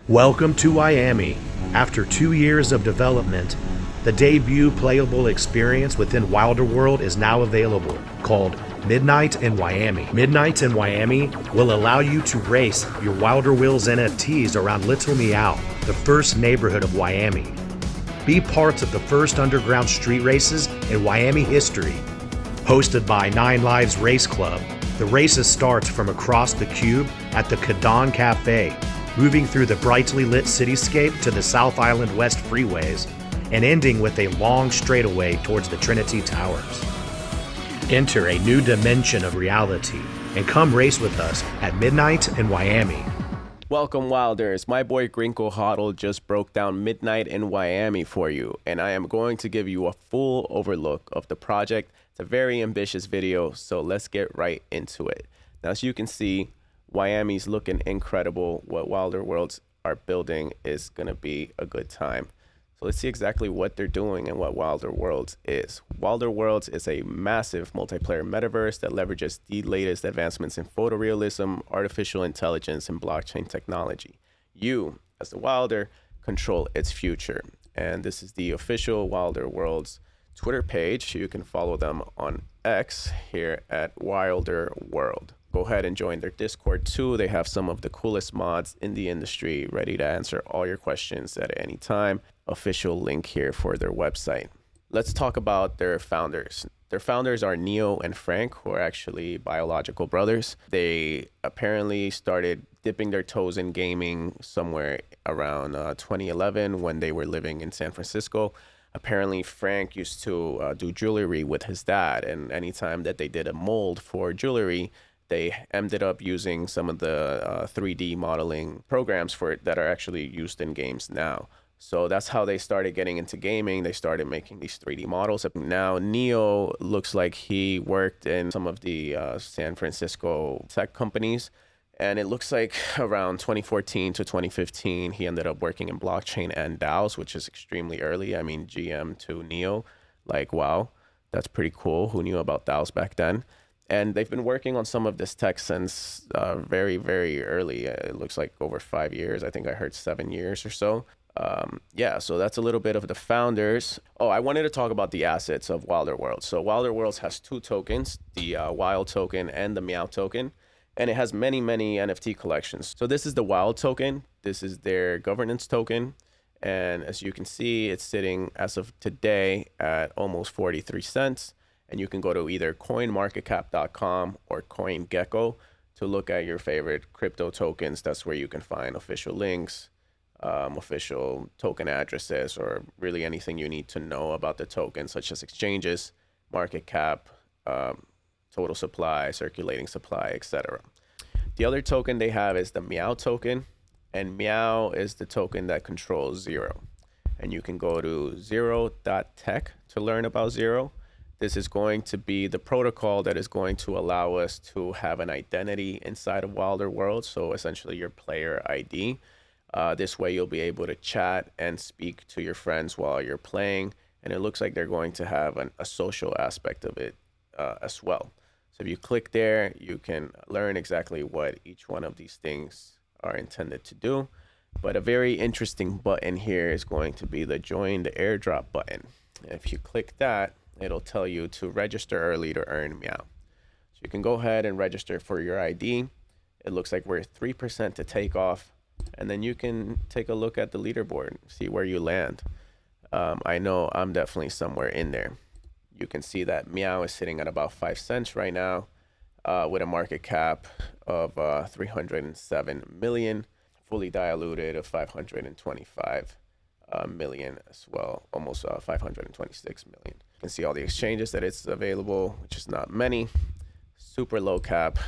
Welcome to Wiami. After 2 years of development, the debut playable experience within Wilder World is now available, called Midnight in Wiami. Midnight in Wiami will allow you to race your Wilder Wheels NFTs around Little MEOW, the first neighborhood of Wiami. Be part of the first underground street races in Wiami history. Hosted by 9 Lives Race Club, the races start from across the cube at the Kadon Cafe, moving through the brightly lit cityscape to the South Island West freeways, and ending with a long straightaway towards the Trinity Towers. Enter a new dimension of reality and come race with us at Midnight in Wiami. Welcome, Wilders. My boy Grinko Hoddle just broke down Midnight in Wiami for you, and I am going to give you a full overlook of the project. It's a very ambitious video, so let's get right into it. Now, as you can see, Wiami's looking incredible. What Wilder Worlds are building is going to be a good time. So let's see exactly what they're doing and what Wilder Worlds is. Wilder Worlds is a massive multiplayer metaverse that leverages the latest advancements in photorealism, artificial intelligence, and blockchain technology. You, as the Wilder, control its future. And this is the official Wilder Worlds Twitter page. You can follow them on X here at Wilder World. Go ahead and join their Discord too. They have some of the coolest mods in the industry ready to answer all your questions at any time. Official link here for their website. Let's talk about their founders. Their founders are Neo and Frank, who are actually biological brothers. They apparently started dipping their toes in gaming somewhere around 2011 when they were living in San Francisco. Apparently, Frank used to do jewelry with his dad, and anytime that they did a mold for jewelry, they ended up using some of the 3D modeling programs for it that are actually used in games now. So that's how they started getting into gaming. They started making these 3D models. Now, Neo looks like he worked in some of the San Francisco tech companies. And it looks like around 2014 to 2015, he ended up working in blockchain and DAOs, which is extremely early. I mean, GM to Neo, like, wow, that's pretty cool. Who knew about DAOs back then? And they've been working on some of this tech since very, very early. It looks like over 5 years. I think I heard 7 years or so. Yeah, so that's a little bit of the founders. Oh, I wanted to talk about the assets of Wilder Worlds. So Wilder Worlds has 2 tokens, the Wild token and the MEOW token. And it has many, many NFT collections. So this is the Wild token. This is their governance token. And as you can see, it's sitting as of today at almost 43 cents. And you can go to either coinmarketcap.com or CoinGecko to look at your favorite crypto tokens. That's where you can find official links, official token addresses, or really anything you need to know about the token, such as exchanges, market cap, total supply, circulating supply, etc. The other token they have is the MEOW token, and MEOW is the token that controls Zero. And you can go to zero.tech to learn about Zero. This is going to be the protocol that is going to allow us to have an identity inside of Wilder World. So essentially your player ID. This way you'll be able to chat and speak to your friends while you're playing. And it looks like they're going to have a social aspect of it as well. So if you click there, you can learn exactly what each one of these things are intended to do. But a very interesting button here is going to be the Join the Airdrop button. If you click that, it'll tell you to register early to earn MEOW. So you can go ahead and register for your ID. It looks like we're 3% to take off. And then you can take a look at the leaderboard, see where you land. I know I'm definitely somewhere in there. You can see that MEOW is sitting at about 5 cents right now with a market cap of 307 million, fully diluted of 525 million as well, almost 526 million. You can see all the exchanges that it's available, which is not many, super low cap.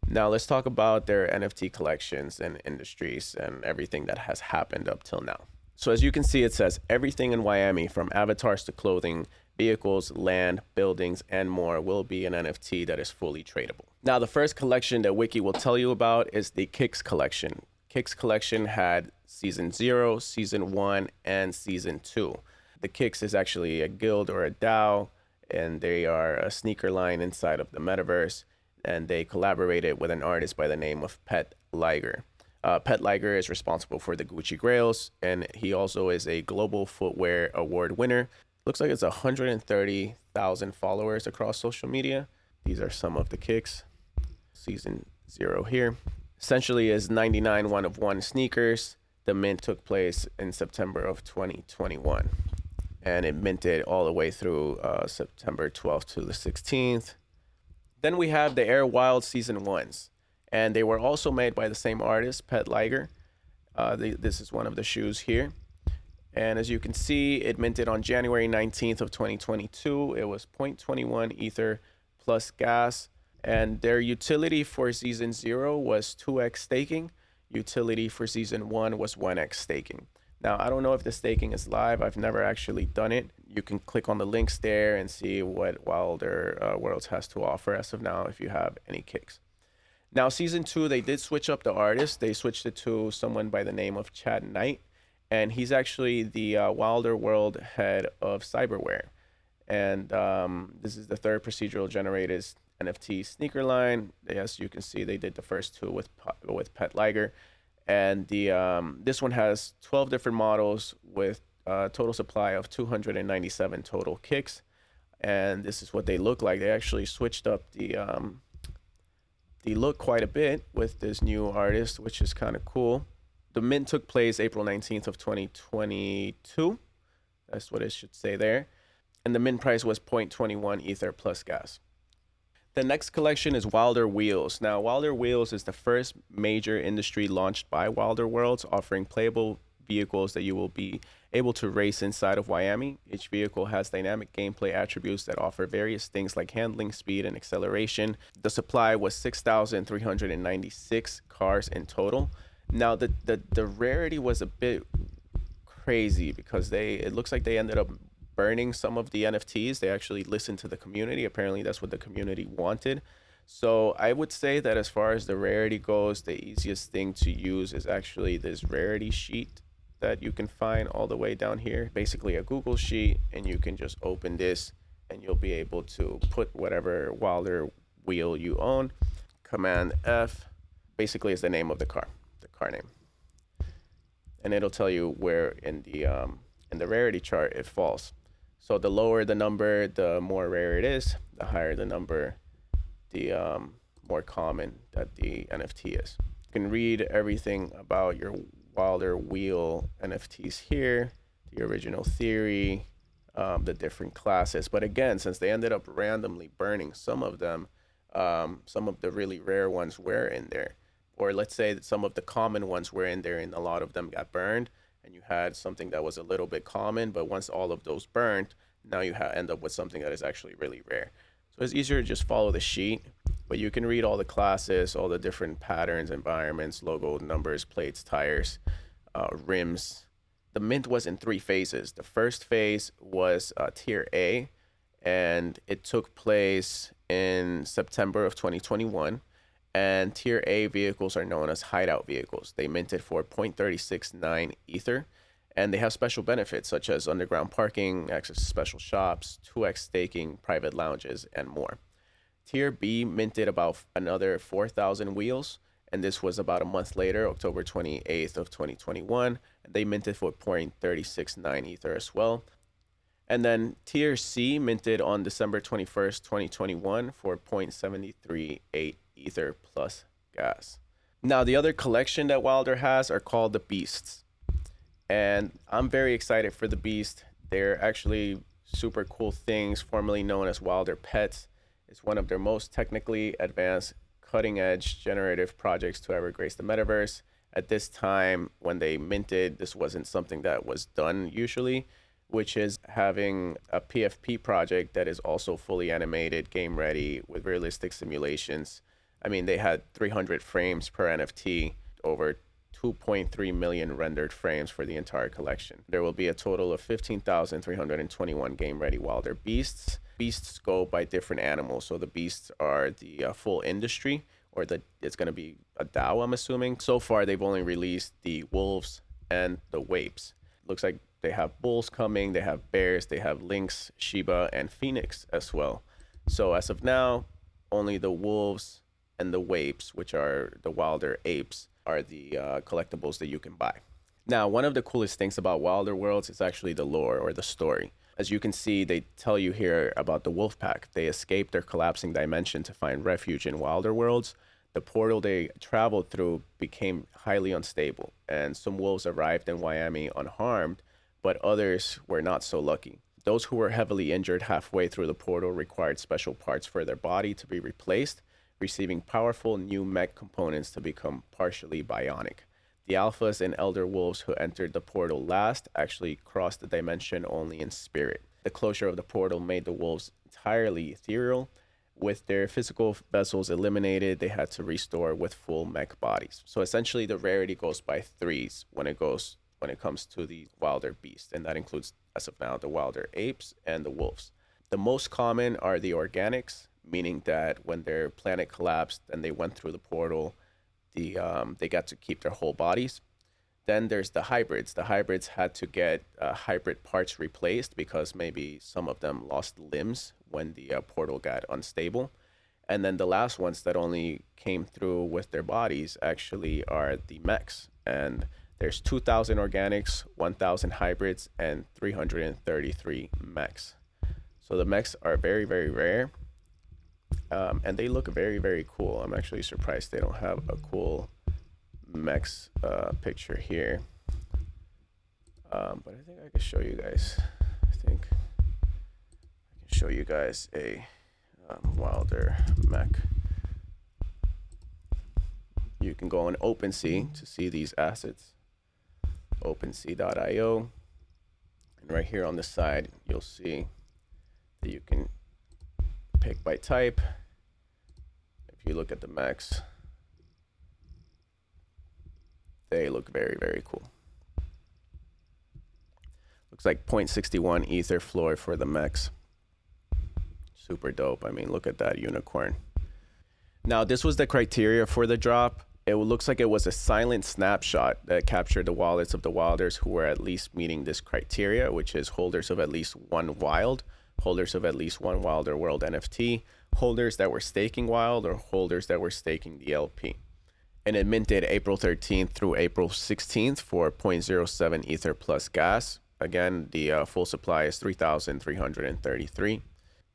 Now let's talk about their NFT collections and industries and everything that has happened up till now. So as you can see, it says everything in Wiami, from avatars to clothing, vehicles, land, buildings, and more will be an NFT that is fully tradable. Now, the first collection that Wiki will tell you about is the Kicks collection. Kicks collection had season 0, season 1, and season 2. The Kicks is actually a guild or a DAO, and they are a sneaker line inside of the metaverse, and they collaborated with an artist by the name of Pet Liger. Pet Liger is responsible for the Gucci Grails, and he also is a Global Footwear Award winner. Looks like it's 130,000 followers across social media. These are some of the kicks. Season 0 here. Essentially is 99 one of one sneakers. The mint took place in September of 2021. And it minted all the way through September 12th to the 16th. Then we have the Air Wild Season 1s. And they were also made by the same artist, Pet Liger. This is one of the shoes here. And as you can see, it minted on January 19th of 2022. It was 0.21 Ether plus gas. And their utility for Season 0 was 2x staking. Utility for Season 1 was 1x staking. Now, I don't know if the staking is live. I've never actually done it. You can click on the links there and see what Wilder Worlds has to offer as of now if you have any kicks. Now, Season 2, they did switch up the artist. They switched it to someone by the name of Chad Knight. And he's actually the Wilder World head of cyberware. And this is the third procedural generated NFT sneaker line. As you can see, they did the first two with Pet Liger. And this one has 12 different models with a total supply of 297 total kicks. And this is what they look like. They actually switched up the look quite a bit with this new artist, which is kind of cool. The mint took place April 19th of 2022. That's what it should say there. And the mint price was 0.21 Ether plus gas. The next collection is Wilder Wheels. Now, Wilder Wheels is the first major industry launched by Wilder Worlds, offering playable vehicles that you will be able to race inside of Wiami. Each vehicle has dynamic gameplay attributes that offer various things like handling, speed, and acceleration. The supply was 6,396 cars in total. Now, the rarity was a bit crazy because it looks like they ended up burning some of the NFTs. They actually listened to the community. Apparently, that's what the community wanted. So I would say that as far as the rarity goes, the easiest thing to use is actually this rarity sheet that you can find all the way down here. Basically a Google sheet, and you can just open this and you'll be able to put whatever Wilder wheel you own. Command F basically is the name of the car name. And it'll tell you where in the rarity chart it falls. So the lower the number, the more rare it is. The higher the number, the more common that the NFT is. You can read everything about your Wilder wheel NFTs here, the original theory, the different classes. But again, since they ended up randomly burning some of them, some of the really rare ones were in there. Or let's say that some of the common ones were in there and a lot of them got burned. And you had something that was a little bit common, but once all of those burnt, now you end up with something that is actually really rare. So it's easier to just follow the sheet, but you can read all the classes, all the different patterns, environments, logo, numbers, plates, tires, rims. The mint was in 3 phases. The first phase was Tier A, and it took place in September of 2021. And Tier A vehicles are known as hideout vehicles. They minted for 0.369 Ether, and they have special benefits such as underground parking, access to special shops, 2x staking, private lounges, and more. Tier B minted about another 4,000 wheels, and this was about a month later, October 28th of 2021. And they minted for 0.369 Ether as well. And then Tier C minted on December 21st, 2021 for 0.738 Ether plus gas. Now, the other collection that Wilder has are called the Beasts. And I'm very excited for the Beast. They're actually super cool things, formerly known as Wilder Pets. It's one of their most technically advanced, cutting-edge generative projects to ever grace the metaverse. At this time, when they minted, this wasn't something that was done usually, which is having a PFP project that is also fully animated, game ready, with realistic simulations. I mean, they had 300 frames per NFT, over 2.3 million rendered frames for the entire collection. There will be a total of 15,321 game-ready Wilder Beasts. Beasts go by different animals. So the Beasts are the full industry, or it's going to be a DAO, I'm assuming. So far, they've only released the wolves and the Wapes. Looks like they have bulls coming, they have bears, they have lynx, Shiba, and phoenix as well. So as of now, only the wolves and the Wapes, which are the Wilder apes, are the collectibles that you can buy. Now, one of the coolest things about Wilder Worlds is actually the lore or the story. As you can see, they tell you here about the wolf pack. They escaped their collapsing dimension to find refuge in Wilder Worlds. The portal they traveled through became highly unstable, and some wolves arrived in Wiami unharmed, but others were not so lucky. Those who were heavily injured halfway through the portal required special parts for their body to be replaced, receiving powerful new mech components to become partially bionic. The alphas and elder wolves who entered the portal last actually crossed the dimension only in spirit. The closure of the portal made the wolves entirely ethereal. With their physical vessels eliminated, they had to restore with full mech bodies. So essentially the rarity goes by threes when it comes to the wilder beast, and that includes, as of now, the wilder apes and the wolves. The most common are the organics, meaning that when their planet collapsed and they went through the portal, they got to keep their whole bodies. Then there's the hybrids. The hybrids had to get hybrid parts replaced because maybe some of them lost limbs when the portal got unstable. And then the last ones that only came through with their bodies actually are the mechs. And there's 2,000 organics, 1,000 hybrids, and 333 mechs. So the mechs are very, very rare. And they look very, very cool. I'm actually surprised they don't have a cool mechs picture here. But I think I can show you guys. I think I can show you guys a wilder mech. You can go on OpenSea to see these assets. OpenSea.io. And right here on the side, you'll see that you can pick by type. If you look at the mechs, they look very, very cool. Looks like 0.61 ether floor for the mechs. Super dope. I mean, look at that unicorn. Now, this was the criteria for the drop. It looks like it was a silent snapshot that captured the wallets of the wilders who were at least meeting this criteria, which is holders of at least one wild, holders of at least one Wilder World NFT, holders that were staking wild, or holders that were staking the LP. And it minted April 13th through April 16th for 0.07 ether plus gas. Again, the full supply is 3,333.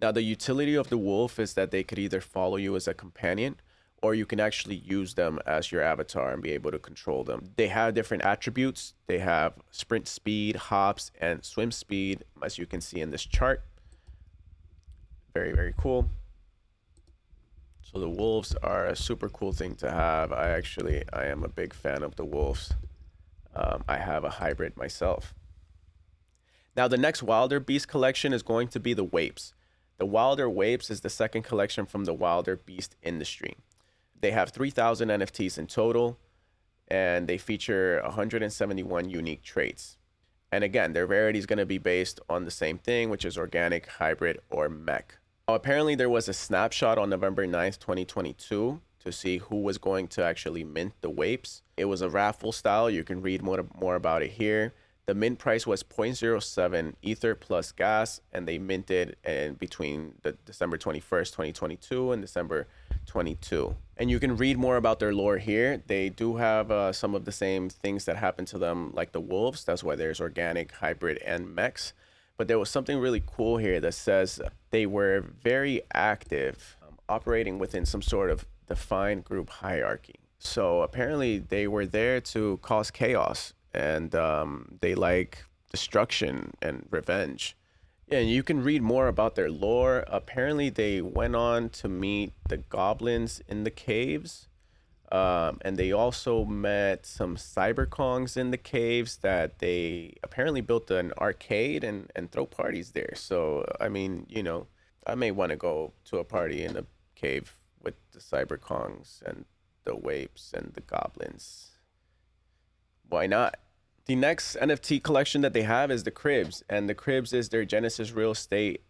Now, the utility of the wolf is that they could either follow you as a companion, or you can actually use them as your avatar and be able to control them. They have different attributes. They have sprint speed, hops, and swim speed, as you can see in this chart. Very, very cool. So the wolves are a super cool thing to have. I am a big fan of the wolves. I have a hybrid myself. Now, the next Wilder Beast collection is going to be the Wapes. The Wilder Wapes is the second collection from the Wilder Beast industry. They have 3,000 NFTs in total, and they feature 171 unique traits. And again, their rarity is going to be based on the same thing, which is organic, hybrid, or mech. Now, apparently, there was a snapshot on November 9th, 2022 to see who was going to actually mint the Wapes. It was a raffle style. You can read more about it here. The mint price was 0.07 ether plus gas, and they minted in between the December 21st, 2022 and December 22. And you can read more about their lore here. They do have some of the same things that happen to them like the wolves. That's why there's organic, hybrid, and mechs. But there was something really cool here that says they were very active, operating within some sort of defined group hierarchy. So apparently they were there to cause chaos, and they like destruction and revenge. Yeah, and you can read more about their lore. Apparently they went on to meet the goblins in the caves. And they also met some cyberkongs in the caves that they apparently built an arcade and throw parties there. So, I mean, you know, I may want to go to a party in a cave with the cyberkongs and the Wapes and the goblins. Why not? The next NFT collection that they have is the Cribs, and the Cribs is their Genesis real estate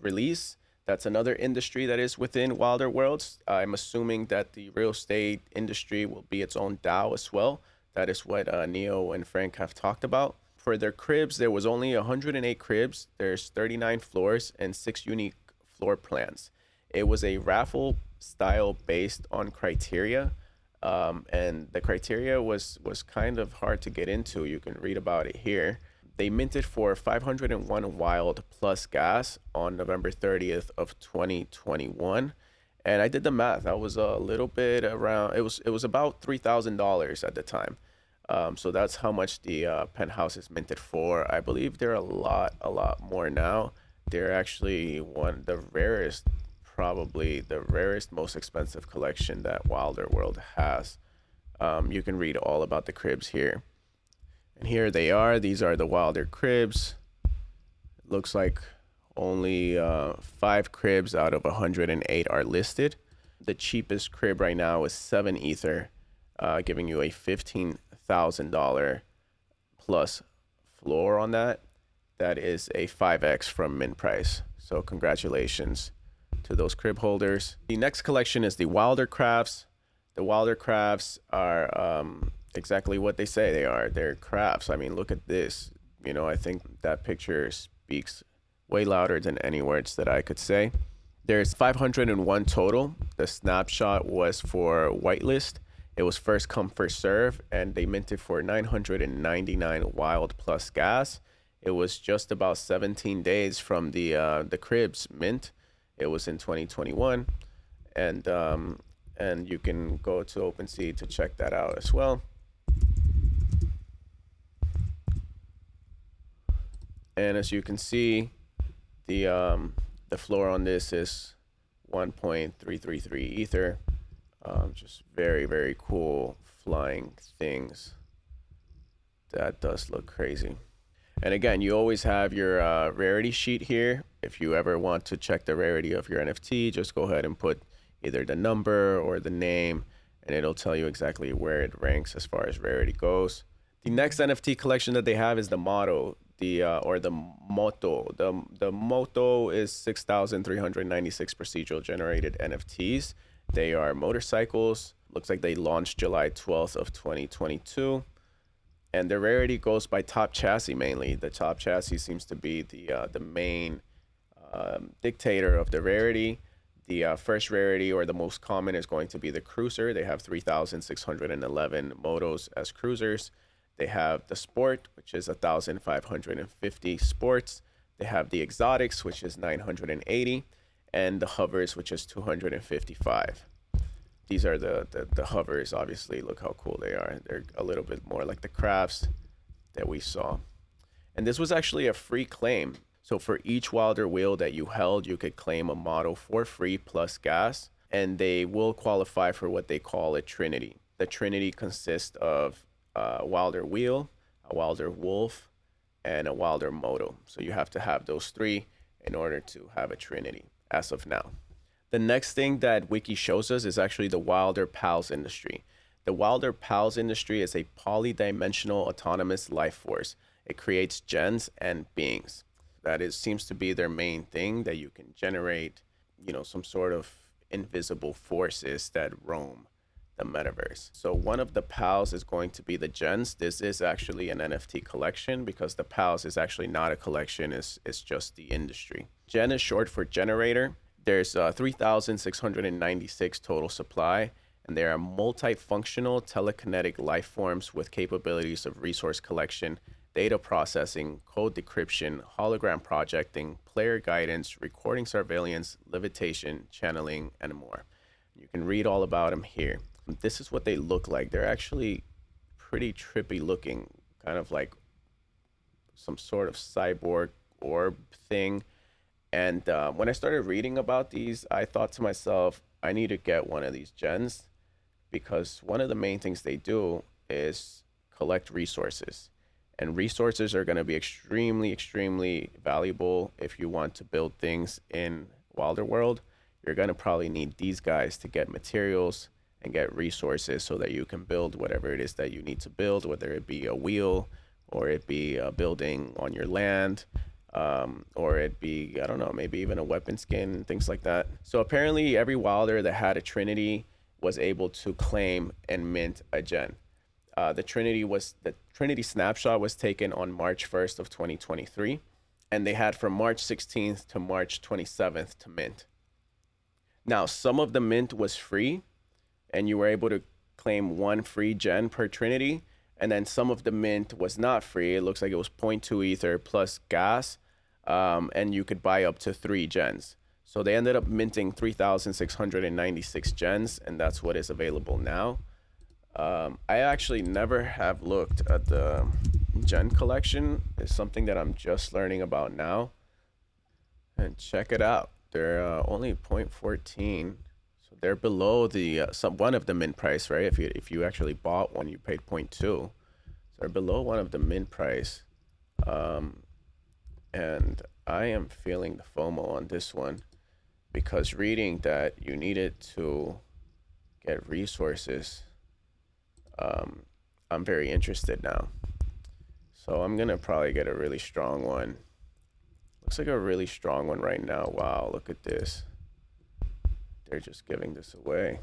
release. That's another industry that is within Wilder Worlds. I'm assuming that the real estate industry will be its own DAO as well. That is what Neo and Frank have talked about. For their cribs, there was only 108 cribs. There's 39 floors and 6 unique floor plans. It was a raffle style based on criteria. And the criteria was kind of hard to get into. You can read about it here. They minted for 501 wild plus gas on November 30th of 2021. And I did the math. That was a little bit around, it was about $3,000 at the time. So that's how much the penthouse is minted for. I believe they're a lot more now. They're actually probably the rarest, most expensive collection that Wilder World has. You can read all about the cribs here. And here they are. These are the Wilder cribs. It looks like only 5 cribs out of 108 are listed. The cheapest crib right now is 7 Ether, giving you a $15,000 plus floor on that. That is a 5x from mint price. So congratulations to those crib holders. The next collection is the Wilder Crafts. The Wilder Crafts are exactly what they say they are. They're crafts. I mean, look at this. You know, I think that picture speaks way louder than any words that I could say. There's 501 total. The Snapshot was for whitelist. It was first come, first serve, and they minted for 999 wild plus gas. It was just about 17 days from the cribs mint. It was in 2021, and you can go to OpenSea to check that out as well. And as you can see, the floor on this is 1.333 Ether. Just very cool flying things. That does look crazy. And again, you always have your rarity sheet here. If you ever want to check the rarity of your NFT, just go ahead and put either the number or the name, and it'll tell you exactly where it ranks as far as rarity goes. The next NFT collection that they have is the Moto, or the Moto. The Moto is 6,396 procedural generated NFTs. They are motorcycles. Looks like they launched July 12th of 2022. And the rarity goes by top chassis mainly. The top chassis seems to be the main dictator of the rarity. The first rarity, or the most common, is going to be the cruiser. They have 3,611 motos as cruisers. They have the sport, which is 1,550 sports. They have the exotics, which is 980, and the hovers, which is 255. These are the hovers. Obviously, look how cool they are. They're a little bit more like the crafts that we saw. And this was actually a free claim. So for each Wilder wheel that you held, you could claim a model for free plus gas, and they will qualify for what they call a Trinity. The Trinity consists of a Wilder wheel, a Wilder wolf, and a Wilder moto. So you have to have those 3 in order to have a Trinity as of now. The next thing that Wiki shows us is actually the Wilder Pals industry. The Wilder Pals industry is a polydimensional autonomous life force. It creates gens and beings. That seems to be their main thing, that you can generate, some sort of invisible forces that roam the metaverse. So one of the pals is going to be the gens. This is actually an NFT collection, because the pals is actually not a collection, it's just the industry. Gen is short for generator. There's 3,696 total supply, and they are multifunctional telekinetic life forms with capabilities of resource collection, data processing, code decryption, hologram projecting, player guidance, recording surveillance, levitation, channeling, and more. You can read all about them here. This is what they look like. They're actually pretty trippy looking, kind of like some sort of cyborg orb thing. And when I started reading about these, I thought to myself, I need to get one of these gens, because one of the main things they do is collect resources. And resources are going to be extremely valuable if you want to build things in Wilder World. You're going to probably need these guys to get materials and get resources so that you can build whatever it is that you need to build, whether it be a wheel or it be a building on your land, or it be, I don't know, maybe even a weapon skin, things like that. So apparently every Wilder that had a Trinity was able to claim and mint a gen. The Trinity Snapshot was taken on March 1st of 2023, and they had from March 16th to March 27th to mint. Now, some of the mint was free, and you were able to claim 1 free gen per Trinity. And then some of the mint was not free. It looks like it was zero 0.2 ether plus gas. And you could buy up to 3 gens. So they ended up minting 3,696 gens, and that's what is available now. I actually never have looked at the gen collection. It's something that I'm just learning about now. And check it out. They're only 0.14. So they're below the one of the mint price, right? If you actually bought one, you paid 0.2. So they're below one of the mint price. And I am feeling the FOMO on this one, because reading that you needed to get resources, I'm very interested now. So I'm gonna probably get a really strong one. Looks like a really strong one right now. Wow, look at this. They're just giving this away.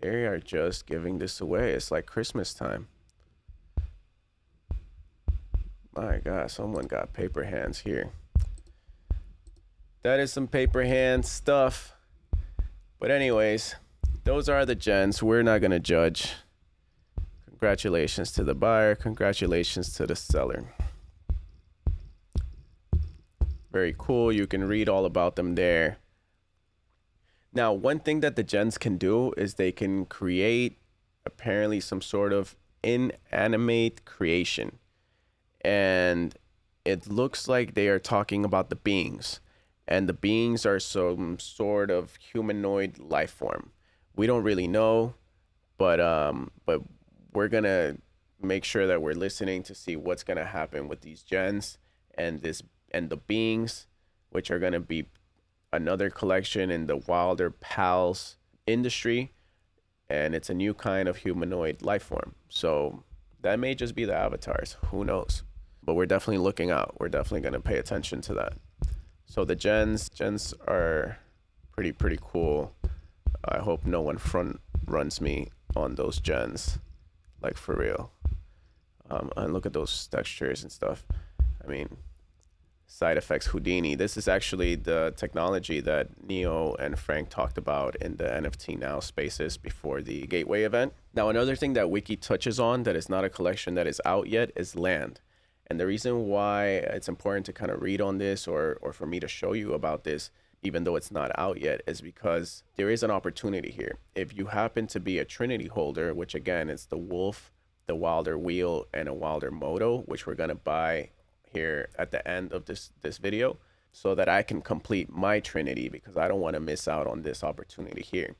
They are just giving this away. It's like Christmas time. My God, someone got paper hands here. That is some paper hand stuff. But anyways, those are the gens. We're not gonna judge. Congratulations to the buyer. Congratulations to the seller. Very cool. You can read all about them there. Now, one thing that the gens can do is they can create apparently some sort of inanimate creation. And it looks like they are talking about the beings. And the beings are some sort of humanoid life form. We don't really know, but we're gonna make sure that we're listening to see what's gonna happen with these gens and the beings, which are gonna be another collection in the Wilder Pals industry, and it's a new kind of humanoid life form. So that may just be the avatars. Who knows? But we're definitely looking out. We're definitely gonna pay attention to that. So the gens are pretty cool. I hope no one front runs me on those gens, like for real. And look at those textures and stuff. I mean, side effects Houdini. This is actually the technology that Neo and Frank talked about in the NFT Now spaces before the Gateway event. Now, another thing that Wiki touches on that is not a collection that is out yet is land. And the reason why it's important to kind of read on this or for me to show you about this, even though it's not out yet, is because there is an opportunity here. If you happen to be a Trinity holder, which again is the Wolf, the Wilder Wheel, and a Wilder Moto, which we're going to buy here at the end of this video, so that I can complete my Trinity, because I don't want to miss out on this opportunity here.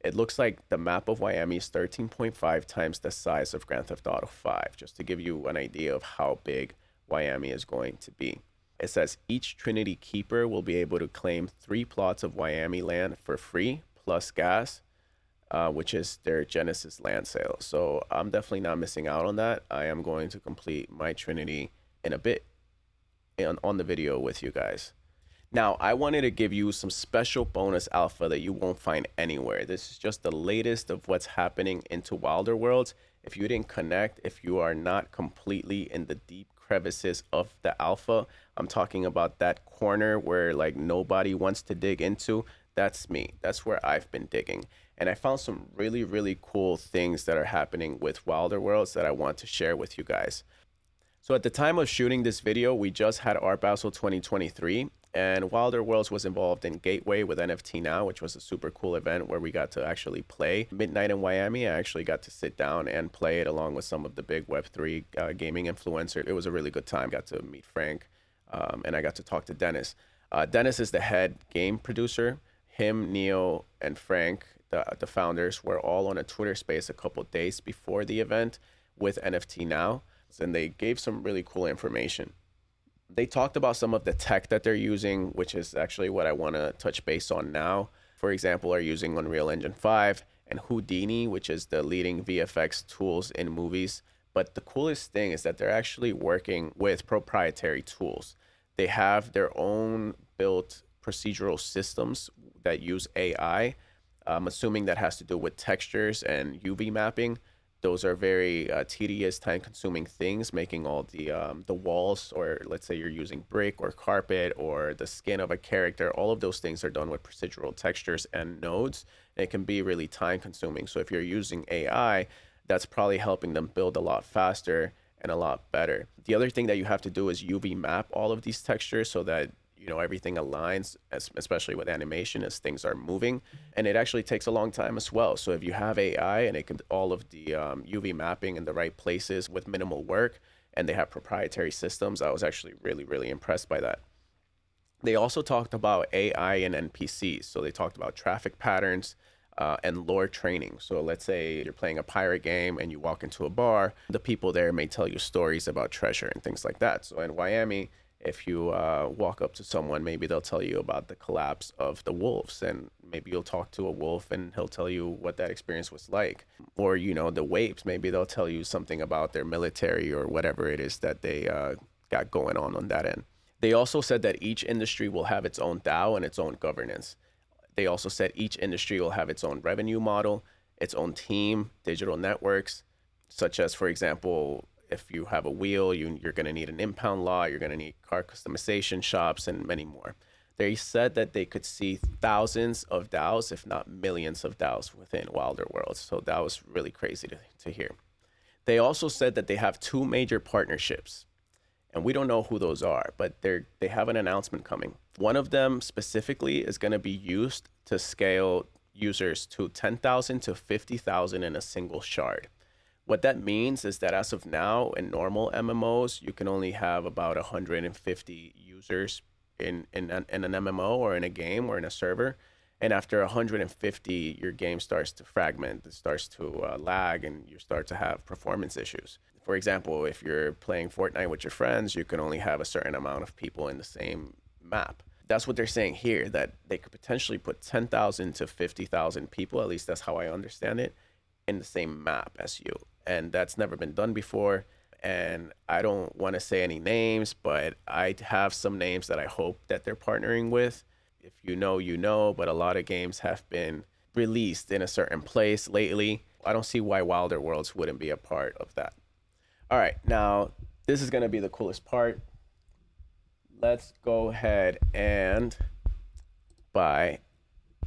It looks like the map of Wiami is 13.5 times the size of Grand Theft Auto 5, just to give you an idea of how big Wiami is going to be. It says each Trinity keeper will be able to claim 3 plots of Wiami land for free, plus gas, which is their Genesis land sale. So I'm definitely not missing out on that. I am going to complete my Trinity in a bit on the video with you guys. Now, I wanted to give you some special bonus alpha that you won't find anywhere. This is just the latest of what's happening into Wilder Worlds. If you didn't connect, if you are not completely in the deep crevices of the alpha, I'm talking about that corner where like nobody wants to dig into. That's me. That's where I've been digging. And I found some really cool things that are happening with Wilder Worlds that I want to share with you guys. So at the time of shooting this video, we just had Art Basel 2023. And Wilder Worlds was involved in Gateway with NFT Now, which was a super cool event where we got to actually play Midnight in Wiami. I actually got to sit down and play it along with some of the big Web3 gaming influencers. It was a really good time. Got to meet Frank, and I got to talk to Dennis. Dennis is the head game producer. Him, Neo, and Frank, the founders, were all on a Twitter space a couple days before the event with NFT Now, and they gave some really cool information. They talked about some of the tech that they're using, which is actually what I want to touch base on now. For example, are using Unreal Engine 5 and Houdini, which is the leading VFX tools in movies. But the coolest thing is that they're actually working with proprietary tools. They have their own built procedural systems that use AI. I'm assuming that has to do with textures and UV mapping. Those are very tedious, time-consuming things, making all the walls, or let's say you're using brick or carpet or the skin of a character. All of those things are done with procedural textures and nodes. And it can be really time-consuming. So if you're using AI, that's probably helping them build a lot faster and a lot better. The other thing that you have to do is UV map all of these textures so that everything aligns, especially with animation as things are moving. And it actually takes a long time as well. So if you have AI and it can all of the UV mapping in the right places with minimal work, and they have proprietary systems, I was actually really, really impressed by that. They also talked about AI and NPCs. So they talked about traffic patterns and lore training. So let's say you're playing a pirate game and you walk into a bar, the people there may tell you stories about treasure and things like that. So in Wiami, if you walk up to someone, maybe they'll tell you about the collapse of the wolves, and maybe you'll talk to a wolf and he'll tell you what that experience was like. Or, the Wapes, maybe they'll tell you something about their military or whatever it is that they got going on that end. They also said that each industry will have its own DAO and its own governance. They also said each industry will have its own revenue model, its own team, digital networks, such as, for example, if you have a wheel, you're going to need an impound lot, you're going to need car customization shops, and many more. They said that they could see thousands of DAOs, if not millions of DAOs within Wilder Worlds. So that was really crazy to hear. They also said that they have 2 major partnerships, and we don't know who those are, but they have an announcement coming. One of them specifically is going to be used to scale users to 10,000 to 50,000 in a single shard. What that means is that as of now, in normal MMOs, you can only have about 150 users in an MMO or in a game or in a server. And after 150, your game starts to fragment, it starts to lag, and you start to have performance issues. For example, if you're playing Fortnite with your friends, you can only have a certain amount of people in the same map. That's what they're saying here, that they could potentially put 10,000 to 50,000 people, at least that's how I understand it, in the same map as you. And that's never been done before. And I don't want to say any names, but I have some names that I hope that they're partnering with. If you know, but a lot of games have been released in a certain place lately. I don't see why Wilder Worlds wouldn't be a part of that. All right, now this is going to be the coolest part. Let's go ahead and buy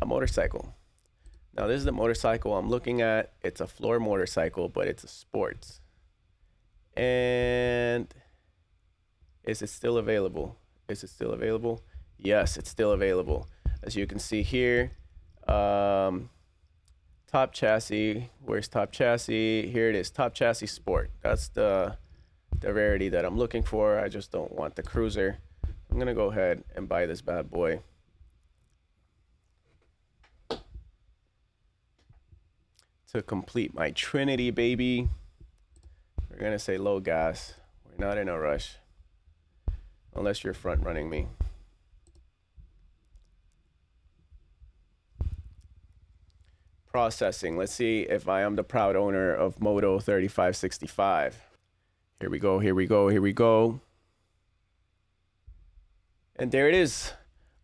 a motorcycle. Now this is the motorcycle I'm looking at. It's a floor motorcycle, but it's a sports. And is it still available? Yes, it's still available. As you can see here, top chassis. Where's top chassis? Here it is, top chassis sport. That's the rarity that I'm looking for. I just don't want the cruiser. I'm gonna go ahead and buy this bad boy. To complete my Trinity, baby. We're gonna say low gas. We're not in a rush. Unless you're front running me. Processing. Let's see if I am the proud owner of Moto 3565. Here we go. And there it is.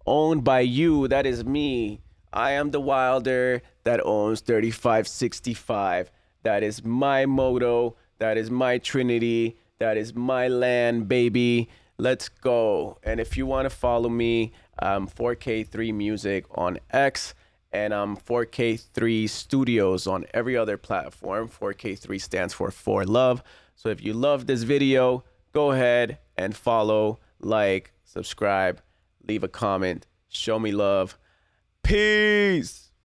Owned by you. That is me. I am the Wilder that owns 3565. That is my Moto. That is my Trinity. That is my land, baby. Let's go. And if you want to follow me, 4K3 Music on X, and 4K3 Studios on every other platform. 4K3 stands for For Love. So if you love this video, go ahead and follow, like, subscribe, leave a comment, show me love. Peace.